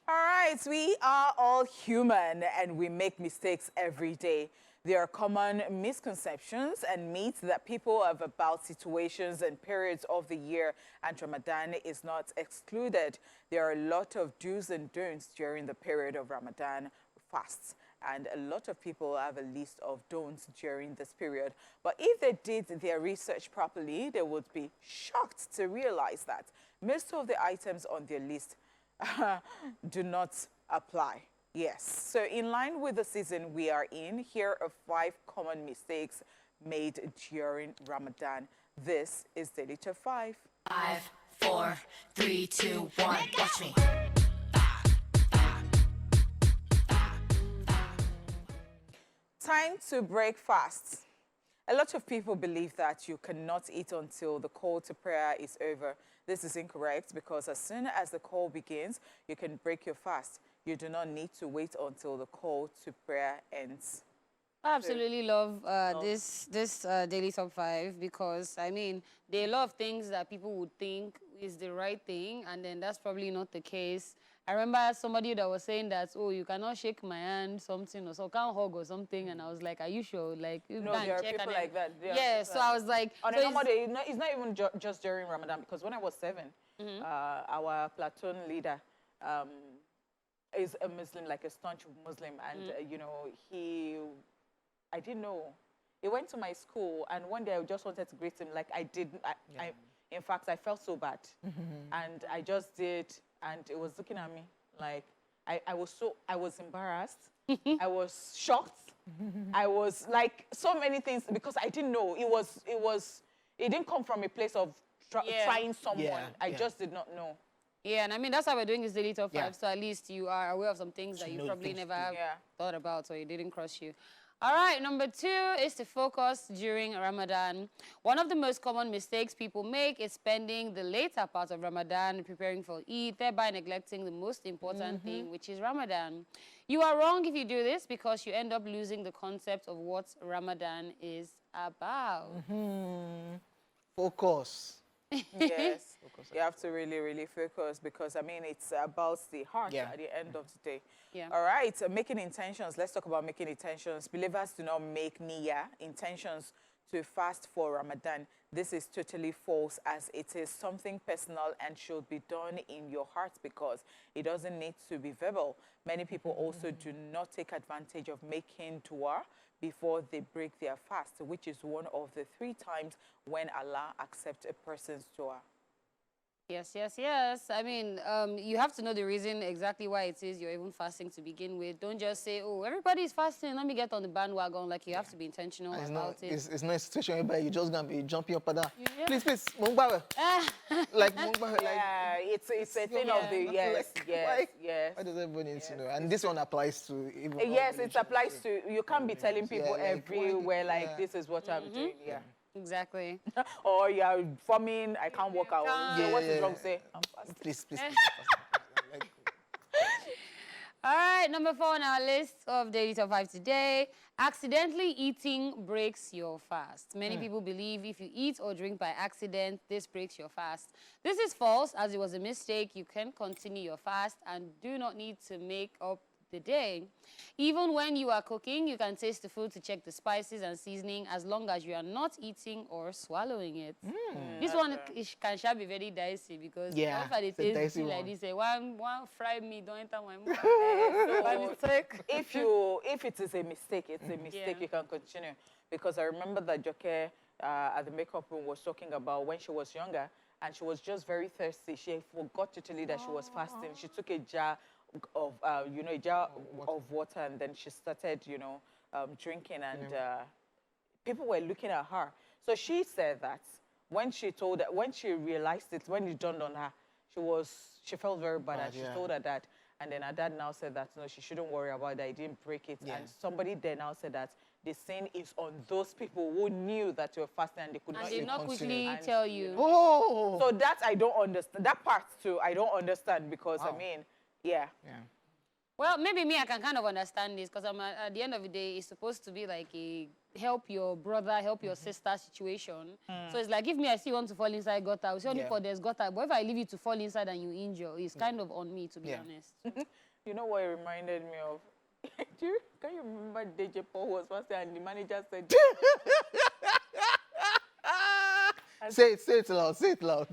All right, we are all human and we make mistakes every day. There are common misconceptions and myths that people have about situations and periods of the year, and Ramadan is not excluded. There are a lot of do's and don'ts during the period of Ramadan fasts, and a lot of people have a list of don'ts during this period. But if they did their research properly, they would be shocked to realize that most of the items on their list do not apply. Yes. So in line with the season we are in, here are 5 common mistakes made during Ramadan. This is Daily Top 5. 5, 4, 3, 2, 1. Watch me. Time to break fast. A lot of people believe that you cannot eat until the call to prayer is over. This is incorrect because as soon as the call begins, you can break your fast. You do not need to wait until the call to prayer ends. I absolutely love this Daily Top 5 because, I mean, there are a lot of things that people would think is the right thing, and then that's probably not the case. I remember somebody that was saying that, oh, you cannot shake my hand, something, or so can't hug or something, and I was like, are you sure? Like, you No, can't there are check people and like that. Yeah, so I was like... On so a normal day, it's not even just during Ramadan, because when I was 7, our platoon leader is a Muslim, like a staunch Muslim, and, you know, I didn't know. He went to my school, and one day I just wanted to greet him. Like, in fact, I felt so bad. And I just did, and it was looking at me like, I was embarrassed. I was shocked. I was like, so many things, because I didn't know. It didn't come from a place of trying someone. I just did not know. Yeah, and I mean, that's how we're doing this Daily Top 5, so at least you are aware of some things that you probably never thought about, or it didn't cross you. All right, number 2 is to focus during Ramadan. One of the most common mistakes people make is spending the later part of Ramadan preparing for Eid, thereby neglecting the most important thing, which is Ramadan. You are wrong if you do this because you end up losing the concept of what Ramadan is about. Focus. Yes, you have to really, really focus because, I mean, it's about the heart at the end of the day. All right, making intentions. Let's talk about making intentions. Believers do not make niyyah, intentions, to fast for Ramadan. This is totally false, as it is something personal and should be done in your heart because it doesn't need to be verbal. Many people also do not take advantage of making dua before they break their fast, which is one of the 3 times when Allah accepts a person's dua. Yes, yes, yes. I mean, you have to know the reason exactly why it is you're even fasting to begin with. Don't just say, oh, everybody's fasting, let me get on the bandwagon. Like, you have to be intentional about it. It's not a situation where you're just going to be jumping up and down. Please, Mungbawe. Like, Mungbawe. Yeah, it's a thing of the, yes. Why does everybody need to know? And this one applies to... Yes, it applies to, you can't be telling people everywhere, like, this is what I'm doing, Exactly. Or you're forming, I can't walk out. What is wrong? Say, I'm fasting. Please. All right, number 4 on our list of Daily Top 5 today. Accidentally eating breaks your fast. Many people believe if you eat or drink by accident, this breaks your fast. This is false, as it was a mistake. You can continue your fast and do not need to make up the day. Even when you are cooking, you can taste the food to check the spices and seasoning as long as you are not eating or swallowing it. This one can be very dicey because if I taste like this, one fried meat don't enter my mouth. If it is a mistake, it's a mistake. You can continue, because I remember that Joke at the makeup room was talking about when she was younger and she was just very thirsty. She forgot totally that she was fasting. She took a jar of of water, and then she started drinking, and people were looking at her. So she said that when she realized it, when it dawned on her, she felt very bad, and she told her dad, and then her dad now said that no, she shouldn't worry about that, he didn't break it. And somebody there now said that the sin is on those people who knew that you were fasting and they could not quickly tell you. So that I don't understand. That part too, I don't understand, because I mean, Well, maybe me, I can kind of understand this because at the end of the day, it's supposed to be like a help your brother, help your sister situation. So it's like, if me, I still want to fall inside gutter, I will say only for there's gutter. But if I leave you to fall inside and you injure, it's kind of on me, to be honest. You know what it reminded me of? Can you remember DJ Paul was first and the manager said... Say it loud, say it loud.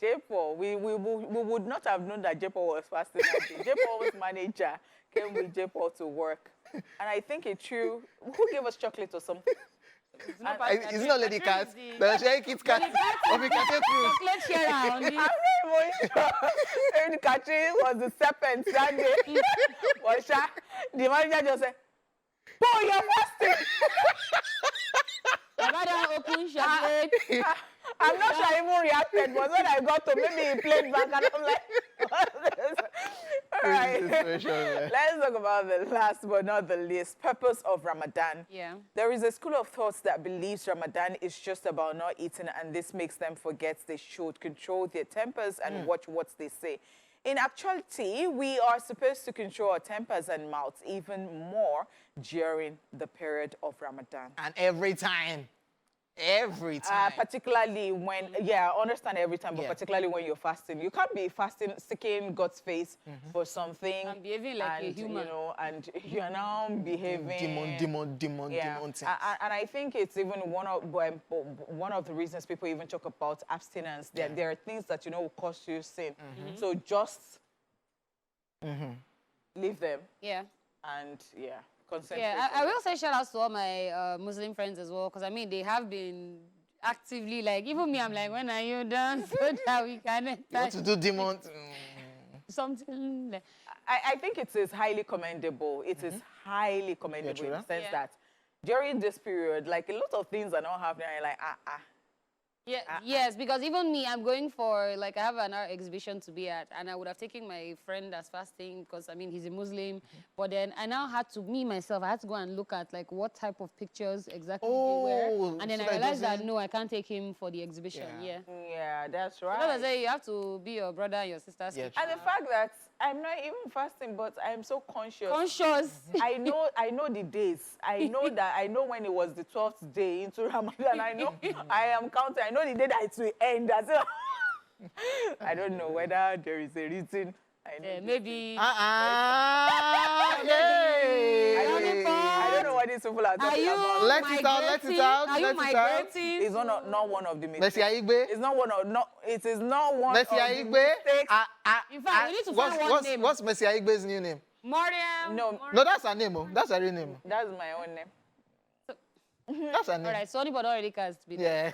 J-Paul, we would not have known that J-Paul was fasting that day. J-Paul's manager came with J-Paul to work. And I think it true. Who gave us chocolate or something? It's not Lady Cat. There's a Kit Kat. Or we can take fruit. Chocolate share around. I'm not even sure. And Katrin was the serpent that day. The manager just said, Paul, you're fasting. Open chocolate. I'm not sure I even reacted, but when I got to maybe he played back and I'm like, all right. Let's talk about the last but not the least, purpose of Ramadan. Yeah. There is a school of thoughts that believes Ramadan is just about not eating, and this makes them forget they should control their tempers and watch what they say. In actuality, we are supposed to control our tempers and mouths even more during the period of Ramadan. And every time. Every time. Particularly when, I understand every time, but particularly when you're fasting. You can't be fasting, sticking God's face for something. And behaving like a human. You know, and you're now behaving. Demon things. And I think it's even one of the reasons people even talk about abstinence. There are things that, you know, will cause you sin. So just leave them. Yeah. And, I will say shout outs to all my Muslim friends as well, because I mean, they have been actively, like, even me, I'm like, when are you done? So that we can you want to do demons? Something like... I think it is highly commendable. It is highly commendable in the sense that during this period, like, a lot of things are not happening. And you're like, Yes, because even me, I'm going for, like, I have an art exhibition to be at, and I would have taken my friend that's fasting because, I mean, he's a Muslim. But then I now had to, I had to go and look at, like, what type of pictures exactly they wear. And then I realized that, no, I can't take him for the exhibition. Yeah, that's right. So that's why you have to be your brother and your sister's And the fact that I'm not even fasting, but I'm so conscious. I know the days. I know when it was the 12th day into Ramadan. I know I am counting. I know the day that it will end. I don't know whether there is a reason. Maybe. I don't know what these people are talking about. Let it out. Are you migrating? It's not one of the mistakes. Messi Aigbe? It's not one of it is not one Messi of the Aigbe? mistakes. In fact, we need to find one name. What's Messi Aigbe's new name? Mariam. No, that's her name. That's her real name. that's my own name. That's her name. All right, so anybody already cast. Yeah.